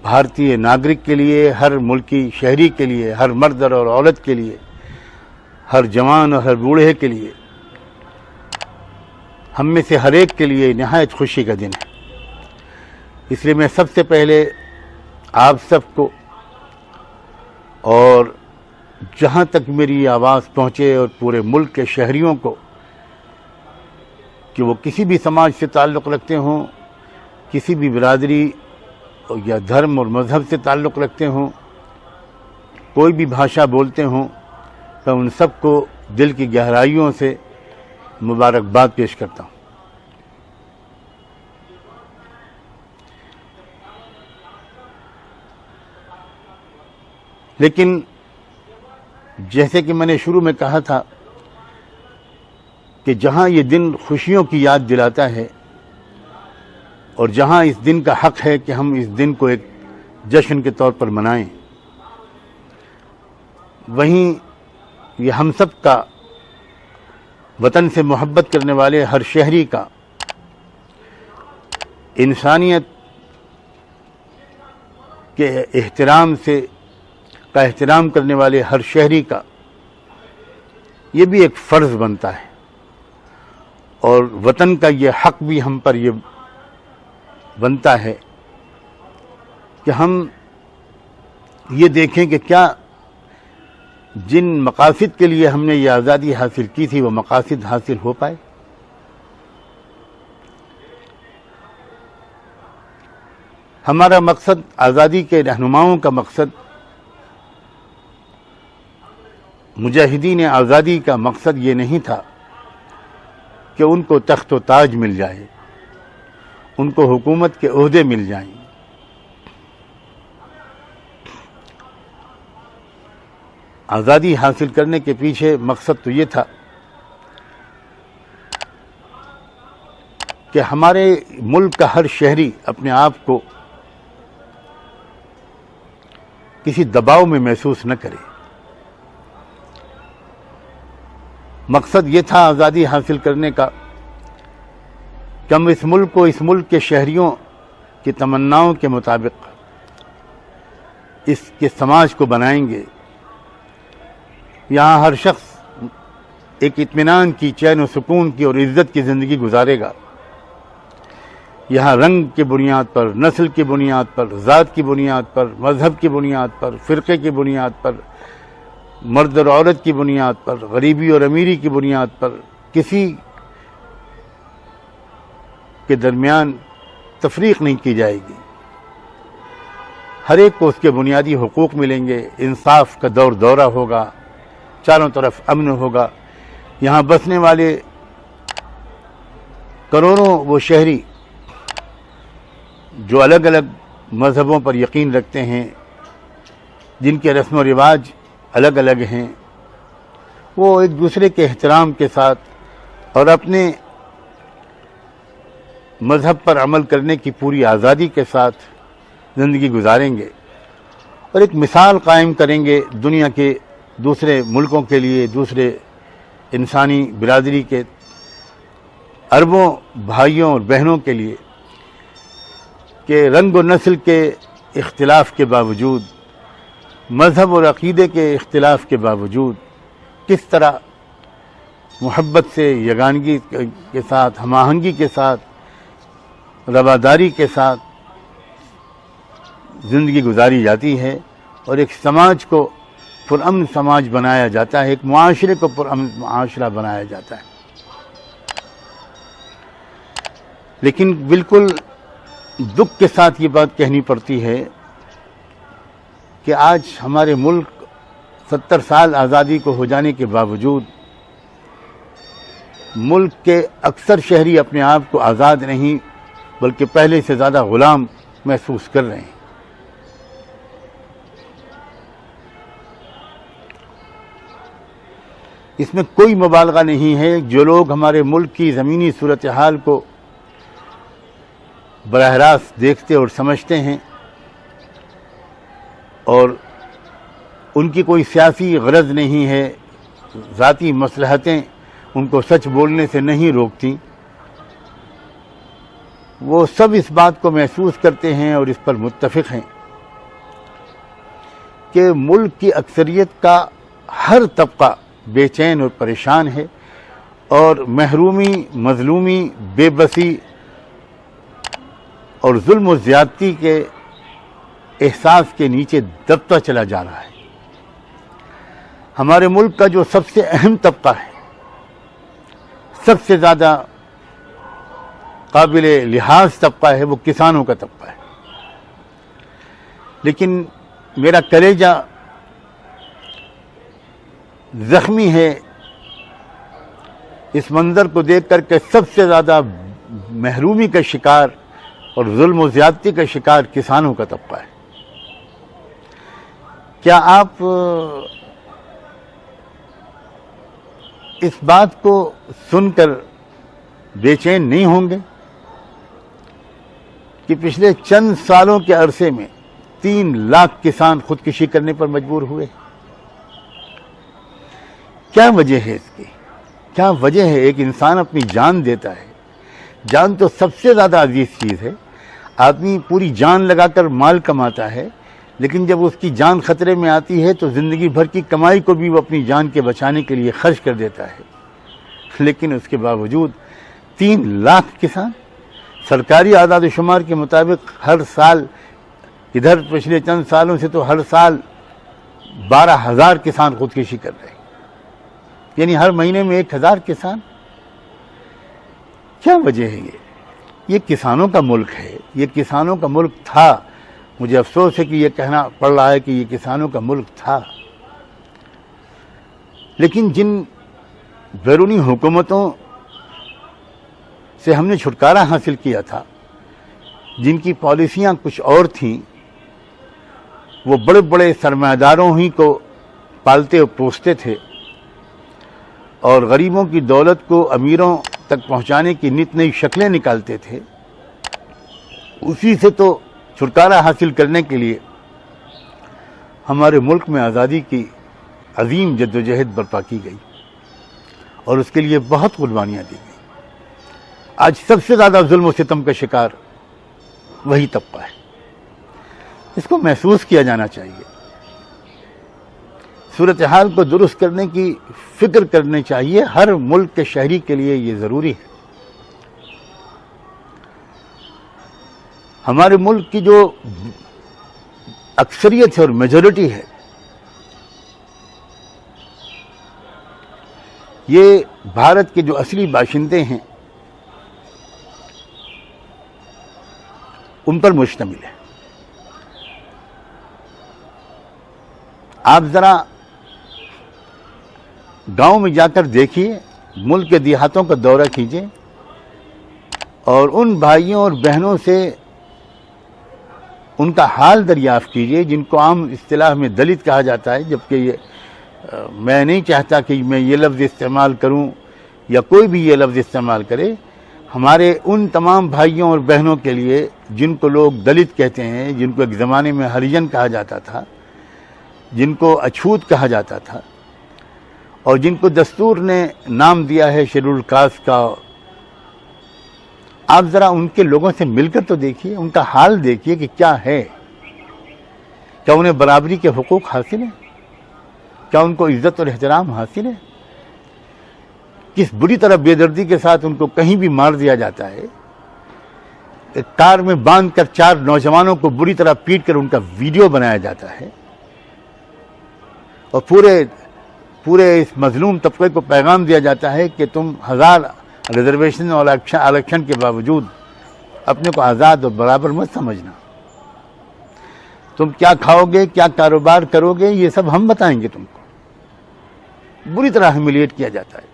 بھارتی ناگرک کے لیے، ہر ملکی شہری کے لیے، ہر مرد اور عورت کے لیے، ہر جوان اور ہر بوڑھے کے لیے، ہم میں سے ہر ایک کے لیے نہایت خوشی کا دن ہے۔ اس لیے میں سب سے پہلے آپ سب کو اور جہاں تک میری آواز پہنچے اور پورے ملک کے شہریوں کو کہ وہ کسی بھی سماج سے تعلق رکھتے ہوں، کسی بھی برادری یا دھرم اور مذہب سے تعلق رکھتے ہوں، کوئی بھی بھاشا بولتے ہوں، میں ان سب کو دل کی گہرائیوں سے مبارکباد پیش کرتا ہوں۔ لیکن جیسے کہ میں نے شروع میں کہا تھا کہ جہاں یہ دن خوشیوں کی یاد دلاتا ہے اور جہاں اس دن کا حق ہے کہ ہم اس دن کو ایک جشن کے طور پر منائیں، وہیں یہ ہم سب کا، وطن سے محبت کرنے والے ہر شہری کا، انسانیت کے احترام کرنے والے ہر شہری کا یہ بھی ایک فرض بنتا ہے، اور وطن کا یہ حق بھی ہم پر یہ بنتا ہے کہ ہم یہ دیکھیں کہ کیا جن مقاصد کے لیے ہم نے یہ آزادی حاصل کی تھی وہ مقاصد حاصل ہو پائے۔ ہمارا مقصد، آزادی کے رہنماؤں کا مقصد، مجاہدین آزادی کا مقصد یہ نہیں تھا کہ ان کو تخت و تاج مل جائے، ان کو حکومت کے عہدے مل جائیں۔ آزادی حاصل کرنے کے پیچھے مقصد تو یہ تھا کہ ہمارے ملک کا ہر شہری اپنے آپ کو کسی دباؤ میں محسوس نہ کرے۔ مقصد یہ تھا آزادی حاصل کرنے کا کہ ہم اس ملک کو، اس ملک کے شہریوں کی تمناؤں کے مطابق اس کے سماج کو بنائیں گے۔ یہاں ہر شخص ایک اطمینان کی، چین و سکون کی اور عزت کی زندگی گزارے گا۔ یہاں رنگ کی بنیاد پر، نسل کی بنیاد پر، ذات کی بنیاد پر، مذہب کی بنیاد پر، فرقے کی بنیاد پر، مرد اور عورت کی بنیاد پر، غریبی اور امیری کی بنیاد پر کسی کے درمیان تفریق نہیں کی جائے گی۔ ہر ایک کو اس کے بنیادی حقوق ملیں گے، انصاف کا دور دورہ ہوگا، چاروں طرف امن ہوگا۔ یہاں بسنے والے کروڑوں وہ شہری جو الگ الگ مذہبوں پر یقین رکھتے ہیں، جن کے رسم و رواج الگ الگ ہیں، وہ ایک دوسرے کے احترام کے ساتھ اور اپنے مذہب پر عمل کرنے کی پوری آزادی کے ساتھ زندگی گزاریں گے، اور ایک مثال قائم کریں گے دنیا کے دوسرے ملکوں کے لیے، دوسرے انسانی برادری کے اربوں بھائیوں اور بہنوں کے لیے، کہ رنگ و نسل کے اختلاف کے باوجود، مذہب اور عقیدے کے اختلاف کے باوجود کس طرح محبت سے، یگانگی کے ساتھ، ہم آہنگی کے ساتھ، رواداری کے ساتھ زندگی گزاری جاتی ہے، اور ایک سماج کو پرامن سماج بنایا جاتا ہے، ایک معاشرے کو پرامن معاشرہ بنایا جاتا ہے۔ لیکن بالکل دکھ کے ساتھ یہ بات کہنی پڑتی ہے کہ آج ہمارے ملک 70 سال آزادی کو ہو جانے کے باوجود ملک کے اکثر شہری اپنے آپ کو آزاد نہیں بلکہ پہلے سے زیادہ غلام محسوس کر رہے ہیں۔ اس میں کوئی مبالغہ نہیں ہے۔ جو لوگ ہمارے ملک کی زمینی صورتحال کو براہ راست دیکھتے اور سمجھتے ہیں، اور ان کی کوئی سیاسی غرض نہیں ہے، ذاتی مصلحتیں ان کو سچ بولنے سے نہیں روکتی، وہ سب اس بات کو محسوس کرتے ہیں اور اس پر متفق ہیں کہ ملک کی اکثریت کا ہر طبقہ بے چین اور پریشان ہے اور محرومی، مظلومی، بے بسی اور ظلم و زیادتی کے احساس کے نیچے دبتا چلا جا رہا ہے۔ ہمارے ملک کا جو سب سے اہم طبقہ ہے، سب سے زیادہ قابل لحاظ طبقہ ہے، وہ کسانوں کا طبقہ ہے۔ لیکن میرا کلیجہ زخمی ہے اس منظر کو دیکھ کر کہ سب سے زیادہ محرومی کا شکار اور ظلم و زیادتی کا شکار کسانوں کا طبقہ ہے۔ کیا آپ اس بات کو سن کر بے چین نہیں ہوں گے کہ پچھلے چند سالوں کے عرصے میں 3 لاکھ کسان خودکشی کرنے پر مجبور ہوئے؟ کیا وجہ ہے اس کی؟ کیا وجہ ہے؟ ایک انسان اپنی جان دیتا ہے، جان تو سب سے زیادہ عزیز چیز ہے، آدمی پوری جان لگا کر مال کماتا ہے، لیکن جب اس کی جان خطرے میں آتی ہے تو زندگی بھر کی کمائی کو بھی وہ اپنی جان کے بچانے کے لیے خرچ کر دیتا ہے۔ لیکن اس کے باوجود 3 لاکھ کسان، سرکاری اعداد و شمار کے مطابق ہر سال، ادھر پچھلے چند سالوں سے تو ہر سال 12,000 کسان خودکشی کر رہے ہیں، یعنی ہر مہینے میں 1,000 کسان۔ کیا وجہ ہے یہ کسانوں کا ملک ہے، یہ کسانوں کا ملک تھا۔ مجھے افسوس ہے کہ یہ کہنا پڑ رہا ہے کہ یہ کسانوں کا ملک تھا، لیکن جن بیرونی حکومتوں سے ہم نے چھٹکارا حاصل کیا تھا، جن کی پالیسیاں کچھ اور تھیں، وہ بڑے بڑے سرمایہ داروں ہی کو پالتے اور پوستے تھے اور غریبوں کی دولت کو امیروں تک پہنچانے کی نت نئی شکلیں نکالتے تھے۔ اسی سے تو چھٹکارا حاصل کرنے کے لیے ہمارے ملک میں آزادی کی عظیم جدوجہد برپا کی گئی اور اس کے لیے بہت قربانیاں دی گئی۔ آج سب سے زیادہ ظلم و ستم کا شکار وہی طبقہ ہے۔ اس کو محسوس کیا جانا چاہیے، صورتحال کو درست کرنے کی فکر کرنی چاہیے، ہر ملک کے شہری کے لیے یہ ضروری ہے۔ ہمارے ملک کی جو اکثریت ہے اور میجورٹی ہے، یہ بھارت کے جو اصلی باشندے ہیں ان پر مشتمل ہے۔ آپ ذرا گاؤں میں جا کر دیکھیے، ملک کے دیہاتوں کا دورہ کیجیے اور ان بھائیوں اور بہنوں سے ان کا حال دریافت کیجیے جن کو عام اصطلاح میں دلت کہا جاتا ہے، جبکہ یہ میں نہیں چاہتا کہ میں یہ لفظ استعمال کروں یا کوئی بھی یہ لفظ استعمال کرے۔ ہمارے ان تمام بھائیوں اور بہنوں کے لیے جن کو لوگ دلت کہتے ہیں، جن کو ایک زمانے میں ہریجن کہا جاتا تھا، جن کو اچھوت کہا جاتا تھا اور جن کو دستور نے نام دیا ہے شیڈول کاسٹ کا، آپ ذرا ان کے لوگوں سے مل کر تو دیکھیے، ان کا حال دیکھیے کہ کیا ہے۔ کیا انہیں برابری کے حقوق حاصل ہیں؟ کیا ان کو عزت اور احترام حاصل ہے؟ کس بری طرح بے دردی کے ساتھ ان کو کہیں بھی مار دیا جاتا ہے، ایک کار میں باندھ کر 4 نوجوانوں کو بری طرح پیٹ کر ان کا ویڈیو بنایا جاتا ہے اور پورے اس مظلوم طبقے کو پیغام دیا جاتا ہے کہ تم 1000 ریزرویشن اور الیکشن کے باوجود اپنے کو آزاد اور برابر مت سمجھنا۔ تم کیا کھاؤ گے، کیا کاروبار کرو گے، یہ سب ہم بتائیں گے تم کو۔ بری طرح ہیومیلیٹ کیا جاتا ہے۔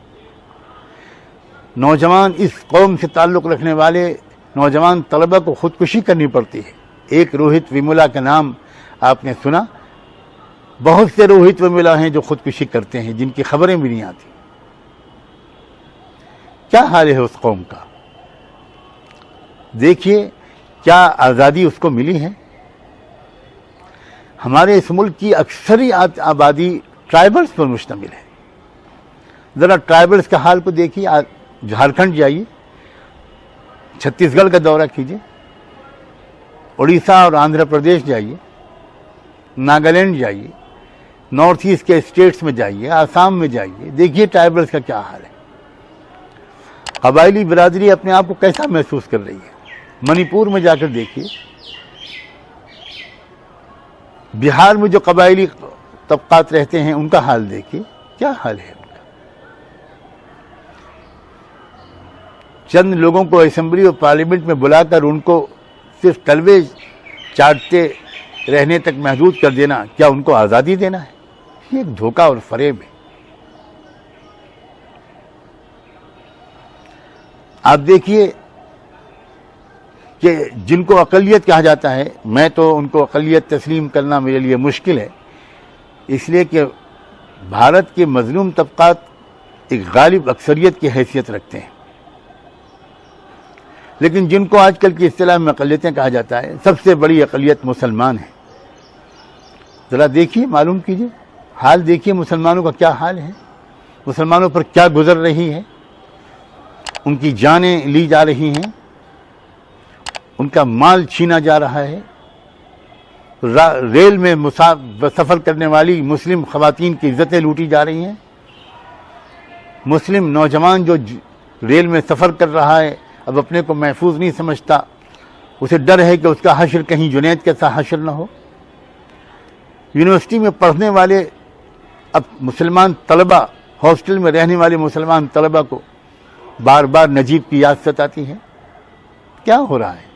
نوجوان، اس قوم سے تعلق رکھنے والے نوجوان طلبہ کو خودکشی کرنی پڑتی ہے۔ ایک روہت ویملا کا نام آپ نے سنا، بہت سے روہت ویملا ہیں جو خودکشی کرتے ہیں جن کی خبریں بھی نہیں آتی۔ کیا حال ہے اس قوم کا؟ دیکھیے کیا آزادی اس کو ملی ہے؟ ہمارے اس ملک کی اکثریت آبادی ٹرائبلز پر مشتمل ہے۔ ذرا ٹرائبلز کا حال کو دیکھیے، جھارکھنڈ جائیے، چھتیس گڑھ کا دورہ کیجیے، اڑیسہ اور آندھرا پردیش جائیے، ناگالینڈ جائیے، نارتھ ایسٹ کے اسٹیٹس میں جائیے، آسام میں جائیے، دیکھیے ٹرائبلز کا کیا حال ہے، قبائلی برادری اپنے آپ کو کیسا محسوس کر رہی ہے۔ منی پور میں جا کر دیکھیے، بہار میں جو قبائلی طبقات رہتے ہیں ان کا حال دیکھیے، کیا حال ہے ان کا۔ چند لوگوں کو اسمبلی اور پارلیمنٹ میں بلا کر ان کو صرف تلوے چاٹتے رہنے تک محدود کر دینا، کیا ان کو آزادی دینا ہے؟ یہ ایک دھوکہ اور فریب ہے۔ آپ دیکھیے کہ جن کو اقلیت کہا جاتا ہے، میں تو ان کو اقلیت تسلیم کرنا میرے لیے مشکل ہے، اس لیے کہ بھارت کے مظلوم طبقات ایک غالب اکثریت کی حیثیت رکھتے ہیں، لیکن جن کو آج کل کی اصطلاح میں اقلیتیں کہا جاتا ہے، سب سے بڑی اقلیت مسلمان ہیں۔ ذرا دیکھیے، معلوم کیجیے، حال دیکھیے مسلمانوں کا کیا حال ہے، مسلمانوں پر کیا گزر رہی ہے، ان کی جانیں لی جا رہی ہیں، ان کا مال چھینا جا رہا ہے، ریل میں سفر کرنے والی مسلم خواتین کی عزتیں لوٹی جا رہی ہیں، مسلم نوجوان جو ریل میں سفر کر رہا ہے اب اپنے کو محفوظ نہیں سمجھتا، اسے ڈر ہے کہ اس کا حشر کہیں جنید کے ساتھ حشر نہ ہو۔ یونیورسٹی میں پڑھنے والے اب مسلمان طلبہ، ہاسٹل میں رہنے والے مسلمان طلبہ کو بار بار نجیب کی یاد ستاتی ہے۔ کیا ہو رہا ہے؟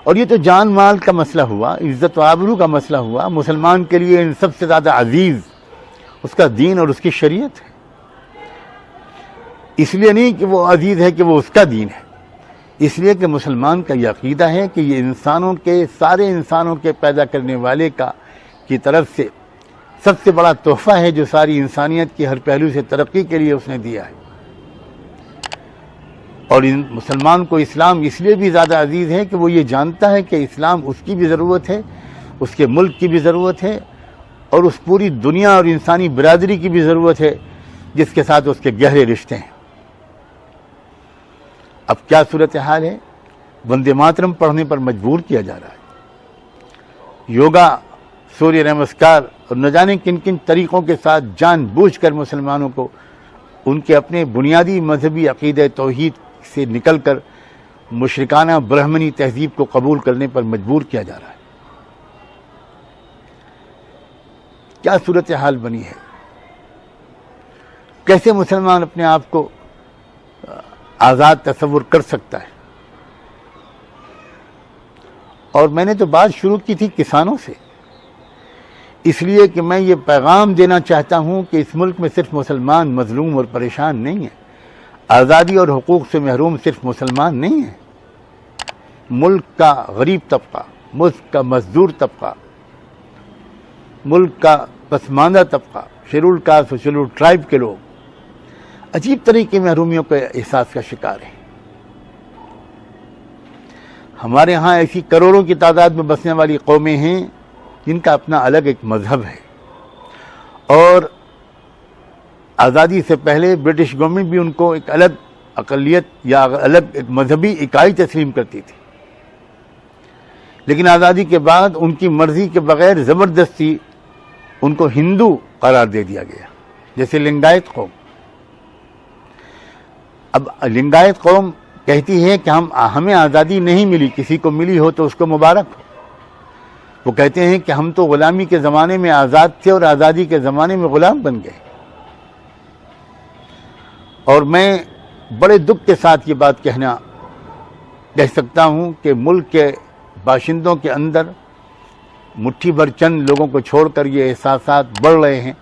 اور یہ تو جان مال کا مسئلہ ہوا، عزت و آبرو کا مسئلہ ہوا۔ مسلمان کے لیے ان سب سے زیادہ عزیز اس کا دین اور اس کی شریعت ہے، اس لیے نہیں کہ وہ عزیز ہے کہ وہ اس کا دین ہے، اس لیے کہ مسلمان کا یہ عقیدہ ہے کہ یہ انسانوں کے، سارے انسانوں کے پیدا کرنے والے کی طرف سے سب سے بڑا تحفہ ہے جو ساری انسانیت کی ہر پہلو سے ترقی کے لیے اس نے دیا ہے۔ اور مسلمان کو اسلام اس لیے بھی زیادہ عزیز ہے کہ وہ یہ جانتا ہے کہ اسلام اس کی بھی ضرورت ہے، اس کے ملک کی بھی ضرورت ہے، اور اس پوری دنیا اور انسانی برادری کی بھی ضرورت ہے جس کے ساتھ اس کے گہرے رشتے ہیں۔ اب کیا صورتحال ہے؟ وندے ماترم پڑھنے پر مجبور کیا جا رہا ہے، یوگا، سوریہ نمسکار اور نہ جانے کن کن طریقوں کے ساتھ جان بوجھ کر مسلمانوں کو ان کے اپنے بنیادی مذہبی عقیدہ توحید سے نکل کر مشرکانہ برہمنی تہذیب کو قبول کرنے پر مجبور کیا جا رہا ہے۔ کیا صورتحال بنی ہے؟ کیسے مسلمان اپنے آپ کو آزاد تصور کر سکتا ہے؟ اور میں نے تو بات شروع کی تھی کسانوں سے، اس لیے کہ میں یہ پیغام دینا چاہتا ہوں کہ اس ملک میں صرف مسلمان مظلوم اور پریشان نہیں ہیں، آزادی اور حقوق سے محروم صرف مسلمان نہیں ہیں، ملک کا غریب طبقہ، ملک کا مزدور طبقہ، ملک کا پسماندہ طبقہ، شیڈول کاسٹ اور شیڈول ٹرائب کے لوگ عجیب طریقے محرومیوں کے احساس کا شکار ہیں۔ ہمارے ہاں ایسی کروڑوں کی تعداد میں بسنے والی قومیں ہیں جن کا اپنا الگ ایک مذہب ہے، اور آزادی سے پہلے برٹش گورنمنٹ بھی ان کو ایک الگ اقلیت یا الگ ایک مذہبی اکائی تسلیم کرتی تھی، لیکن آزادی کے بعد ان کی مرضی کے بغیر زبردستی ان کو ہندو قرار دے دیا گیا، جیسے لنگایت قوم۔ اب لنگایت قوم کہتی ہے کہ ہمیں آزادی نہیں ملی، کسی کو ملی ہو تو اس کو مبارک ہو۔ وہ کہتے ہیں کہ ہم تو غلامی کے زمانے میں آزاد تھے اور آزادی کے زمانے میں غلام بن گئے۔ اور میں بڑے دکھ کے ساتھ یہ بات کہہ سکتا ہوں کہ ملک کے باشندوں کے اندر مٹھی بھر چند لوگوں کو چھوڑ کر یہ احساسات بڑھ رہے ہیں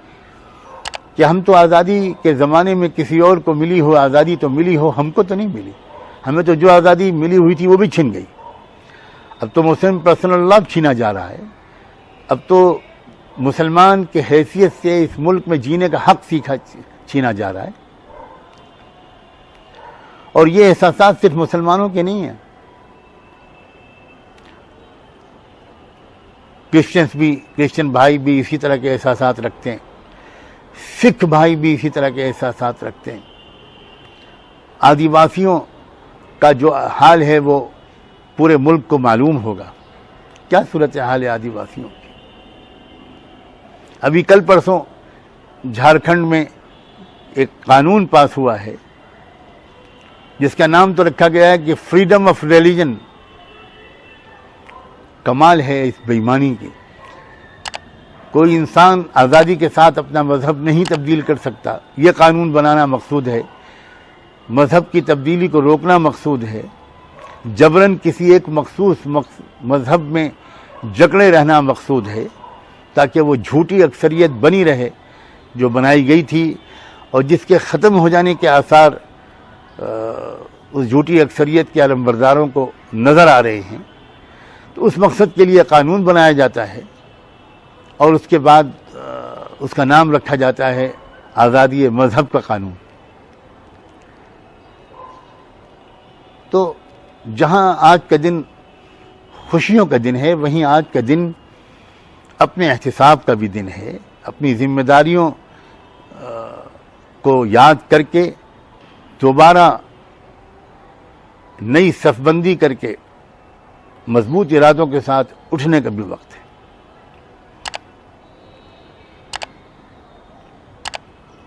کہ ہم تو آزادی کے زمانے میں کسی اور کو ملی ہو آزادی تو ملی ہو، ہم کو تو نہیں ملی، ہمیں تو جو آزادی ملی ہوئی تھی وہ بھی چھن گئی۔ اب تو مسلم پرسنل لا چھینا جا رہا ہے، اب تو مسلمان کے حیثیت سے اس ملک میں جینے کا حق چھینا جا رہا ہے۔ اور یہ احساسات صرف مسلمانوں کے نہیں ہیں، کرسچن بھائی بھی اسی طرح کے احساسات رکھتے ہیں، سکھ بھائی بھی اسی طرح کے احساسات رکھتے ہیں۔ آدیواسیوں کا جو حال ہے وہ پورے ملک کو معلوم ہوگا، کیا صورتحال ہے آدیواسیوں کی۔ ابھی کل پرسوں جھارکھنڈ میں ایک قانون پاس ہوا ہے جس کا نام تو رکھا گیا ہے کہ فریڈم آف ریلیجن. کمال ہے اس بے ایمانی کی. کوئی انسان آزادی کے ساتھ اپنا مذہب نہیں تبدیل کر سکتا. یہ قانون بنانا مقصود ہے. مذہب کی تبدیلی کو روکنا مقصود ہے. جبراً کسی ایک مخصوص مذہب میں جکڑے رہنا مقصود ہے تاکہ وہ جھوٹی اکثریت بنی رہے جو بنائی گئی تھی اور جس کے ختم ہو جانے کے آثار اس جھوٹی اکثریت کے علمبرداروں کو نظر آ رہے ہیں. تو اس مقصد کے لیے قانون بنایا جاتا ہے اور اس کے بعد اس کا نام رکھا جاتا ہے آزادی مذہب کا قانون. تو جہاں آج کا دن خوشیوں کا دن ہے وہیں آج کا دن اپنے احتساب کا بھی دن ہے. اپنی ذمہ داریوں کو یاد کر کے دوبارہ نئی صف بندی کر کے مضبوط ارادوں کے ساتھ اٹھنے کا بھی وقت ہے.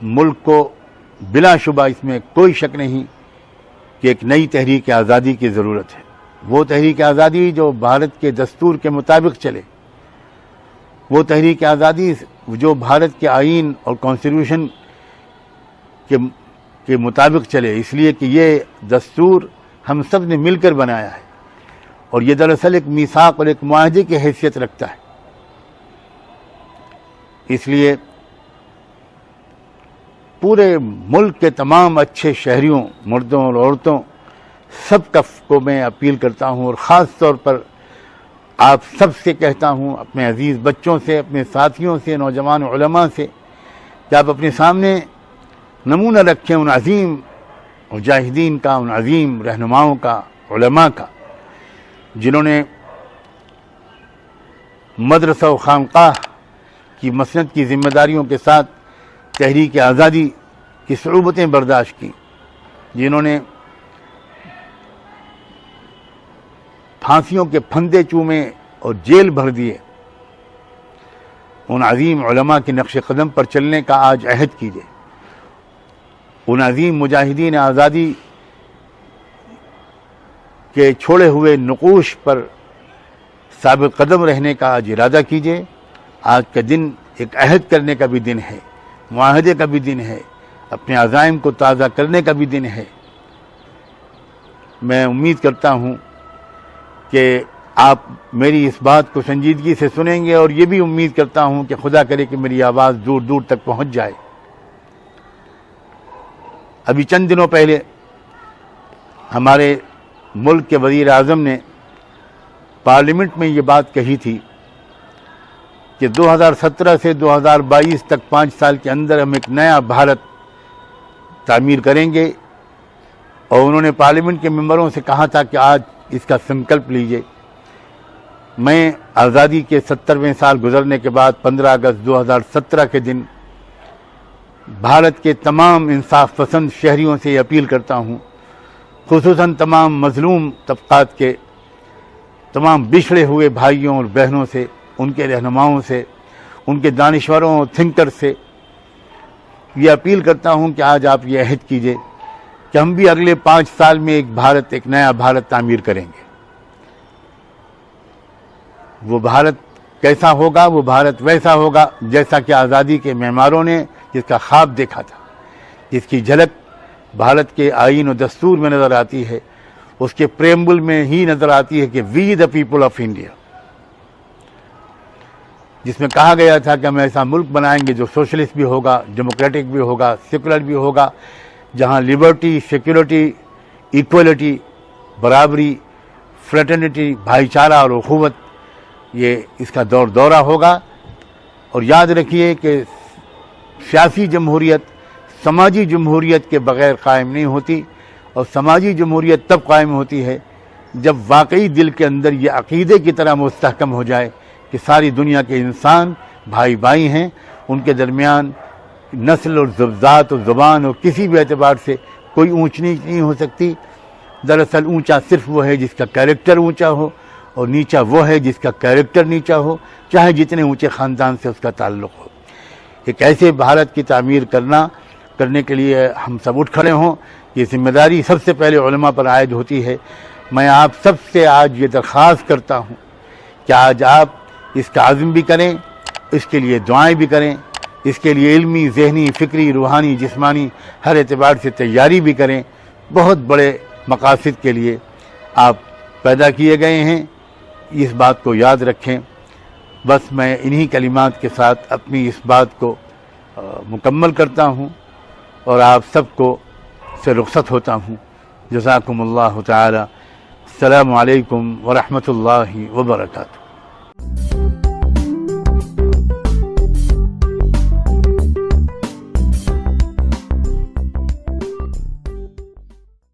ملک کو بلا شبہ اس میں کوئی شک نہیں کہ ایک نئی تحریک آزادی کی ضرورت ہے. وہ تحریک آزادی جو بھارت کے دستور کے مطابق چلے. وہ تحریک آزادی جو بھارت کے آئین اور کانسٹیٹیوشن کے مطابق چلے. اس لیے کہ یہ دستور ہم سب نے مل کر بنایا ہے اور یہ دراصل ایک میثاق اور ایک معاہدے کی حیثیت رکھتا ہے. اس لیے پورے ملک کے تمام اچھے شہریوں مردوں اور عورتوں سب کو میں اپیل کرتا ہوں اور خاص طور پر آپ سب سے کہتا ہوں, اپنے عزیز بچوں سے, اپنے ساتھیوں سے, نوجوان علماء سے, کہ آپ اپنے سامنے نمونہ رکھیں ان عظیم مجاہدین کا, ان عظیم رہنماؤں کا, علماء کا, جنہوں نے مدرسہ و خانقاہ کی مسند کی ذمہ داریوں کے ساتھ تحریک آزادی کی صعوبتیں برداشت کی, جنہوں نے پھانسیوں کے پھندے چومے اور جیل بھر دیے. ان عظیم علماء کے نقش قدم پر چلنے کا آج عہد کیجیے. ان عظیم مجاہدین آزادی کے چھوڑے ہوئے نقوش پر ثابت قدم رہنے کا آج ارادہ کیجیے. آج کا دن ایک عہد کرنے کا بھی دن ہے, معاہدے کا بھی دن ہے, اپنے عزائم کو تازہ کرنے کا بھی دن ہے. میں امید کرتا ہوں کہ آپ میری اس بات کو سنجیدگی سے سنیں گے اور یہ بھی امید کرتا ہوں کہ خدا کرے کہ میری آواز دور دور تک پہنچ جائے. ابھی چند دنوں پہلے ہمارے ملک کے وزیر اعظم نے پارلیمنٹ میں یہ بات کہی تھی کہ 2017 سے 2022 تک 5 سال کے اندر ہم ایک نیا بھارت تعمیر کریں گے, اور انہوں نے پارلیمنٹ کے ممبروں سے کہا تھا کہ آج اس کا سنکلپ لیجئے. میں آزادی کے 70ویں سال گزرنے کے بعد 15 اگست 2017 کے دن بھارت کے تمام انصاف پسند شہریوں سے یہ اپیل کرتا ہوں, خصوصاً تمام مظلوم طبقات کے, تمام بچھڑے ہوئے بھائیوں اور بہنوں سے, ان کے رہنماؤں سے, ان کے دانشوروں اور تھنکر سے یہ اپیل کرتا ہوں کہ آج آپ یہ عہد کیجئے کہ ہم بھی اگلے 5 سال میں ایک نیا بھارت تعمیر کریں گے. وہ بھارت کیسا ہوگا؟ وہ بھارت ویسا ہوگا جیسا کہ آزادی کے معماروں نے جس کا خواب دیکھا تھا, جس کی جھلک بھارت کے آئین و دستور میں نظر آتی ہے, اس کے پریمبل میں ہی نظر آتی ہے کہ وی دا پیپل آف انڈیا, جس میں کہا گیا تھا کہ ہم ایسا ملک بنائیں گے جو سوشلسٹ بھی ہوگا, ڈیموکریٹک بھی ہوگا, سیکولر بھی ہوگا, جہاں لبرٹی, سیکیورٹی, ایکویلٹی, برابری, فریٹرنیٹی, بھائی چارہ اور اخوت یہ اس کا دورہ ہوگا. اور یاد رکھیے کہ سیاسی جمہوریت سماجی جمہوریت کے بغیر قائم نہیں ہوتی, اور سماجی جمہوریت تب قائم ہوتی ہے جب واقعی دل کے اندر یہ عقیدے کی طرح مستحکم ہو جائے کہ ساری دنیا کے انسان بھائی بھائی ہیں, ان کے درمیان نسل اور ذات اور زبان اور کسی بھی اعتبار سے کوئی اونچ نیچ نہیں ہو سکتی. دراصل اونچا صرف وہ ہے جس کا کیریکٹر اونچا ہو, اور نیچا وہ ہے جس کا کیریکٹر نیچا ہو, چاہے جتنے اونچے خاندان سے اس کا تعلق ہو. ایک ایسے بھارت کی تعمیر کرنے کے لیے ہم سب اٹھ کھڑے ہوں. یہ ذمہ داری سب سے پہلے علماء پر عائد ہوتی ہے. میں آپ سب سے آج یہ درخواست کرتا ہوں کہ آج آپ اس کا عزم بھی کریں, اس کے لیے دعائیں بھی کریں, اس کے لیے علمی, ذہنی, فکری, روحانی, جسمانی ہر اعتبار سے تیاری بھی کریں. بہت بڑے مقاصد کے لیے آپ پیدا کیے گئے ہیں, اس بات کو یاد رکھیں. بس میں انہی کلمات کے ساتھ اپنی اس بات کو مکمل کرتا ہوں اور آپ سب کو سے رخصت ہوتا ہوں. جزاکم اللہ تعالی. السلام علیکم ورحمۃ اللہ وبرکاتہ.